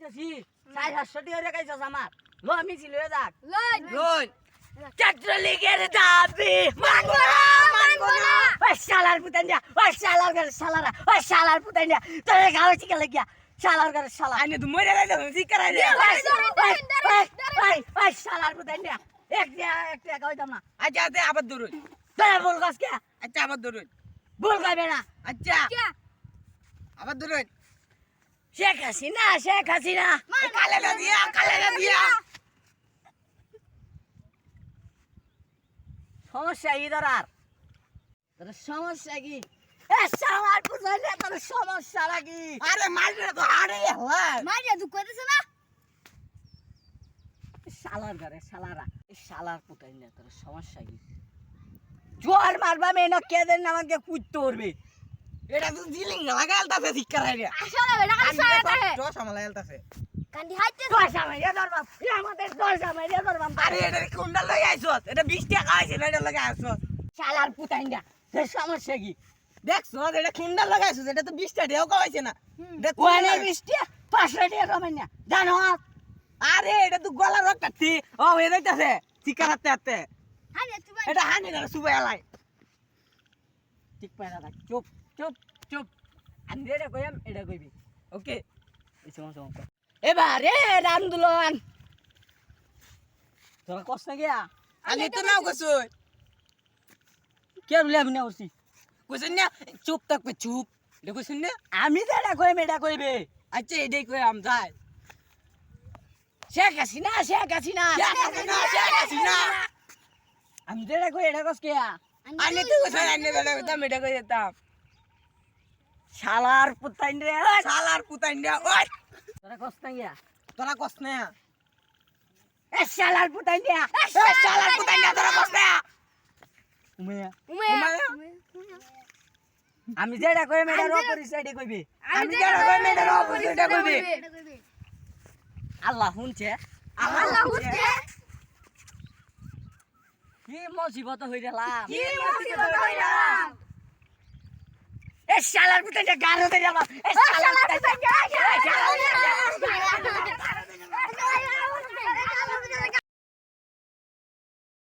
কইতাছি 400 টাকা কাইছস আমার লো আমি ছিল যাক লই ছাত্রলীগের দাবি মানবো না ওই শালার পুতান্ডা ওই শালার ঘরে শালারা ওই শালার পুতান্ডা তোরে গাওয়া চিকা লাগিয়া শালার ঘরে শালা আইনে তুই মরে যাইছ ঠিক করাই দে ওই শালার পুতান্ডা একটা কইতাম না আচ্ছা দে আবার দৌড় তোরা বল গাছ কে আচ্ছা আবার দৌড় বল গাবে না আচ্ছা আবার দৌড় শেখ হাসিনা কালে না দিয়া সমস্যা কি তোর সমস্যা কি এ শালার পুতান্ডা তোর সমস্যা লাগি আরে মারলে তো হাড়ে হয় মারিয়া দুঃখ হইতেছে না শালার ঘরে শালারা এই শালার পুতান্ডা তোর সমস্যা কি জোর মারবা মেয়ে কেদের নামাকে কুইতে উঠবে এটা তো জিলিং লাগালতাছে ঠিক করাই দে আসলে বেটা কাছে সারাতে তো সামলাইলতাছে কান্দি হাইতে দশ আমারিয়া ধরবাম আমাদের দশ আমারিয়া ধরবাম আরে এটা কোনটা লই আইছস এটা 20 টাকা আইছে না এটা লাগা আইছস শালার পুতান্ডা তোর সমস্যা কি দেখছস এটা কোনটা লাগাইছস এটা তো 20 টাকাও কইছে না এটা ওয়ানে বৃষ্টি 500 টাকা কমেন না জানো আরে এটা তো গলা রক্তাছি ও হয়ে যাইতাছে ঠিক করাতে আতে হানে তুই এটা হানি না সুবাই আলাই ঠিক পায়না থাক চুপ আমি এটা কইম এটা কইবি ওকে এই সমস্যা এবারে আন্দোলন তোরা কষ্ট গিয়া আমি তো নাও কইছই কে বলে আমি না উঠছি কইছেন না চুপ থাকবে চুপ এটা কইছেন না আমি তো এটা কইম এটা কইবে আচ্ছা এটাই কই আম যাই শেখ হাসিনা আমি তো এটা কই এটা কস কে আনে তো কইছেন আনে বেলা দাম এটা কই যেতাম শালার পুতাইন রে শালার পুতাইন্ডা ওই তোরা কস না গিয়া তোরা কস না এ শালার পুতাইন রে শালার পুতাইন্ডা তোরা কস না উমিয়া উমায়া আমি যেটা কইম এটা রপরি সাইডে কইবে আমি যারা কই মেয়েটার অপোজিটটা কইবে আল্লাহ শুনছে আল্লাহ হুজে কি মুসিবত হই গেলাম কি মুসিবত হইলাম এ শালার পুতাইন গারো দে গেলাম এ শালার পুতাইন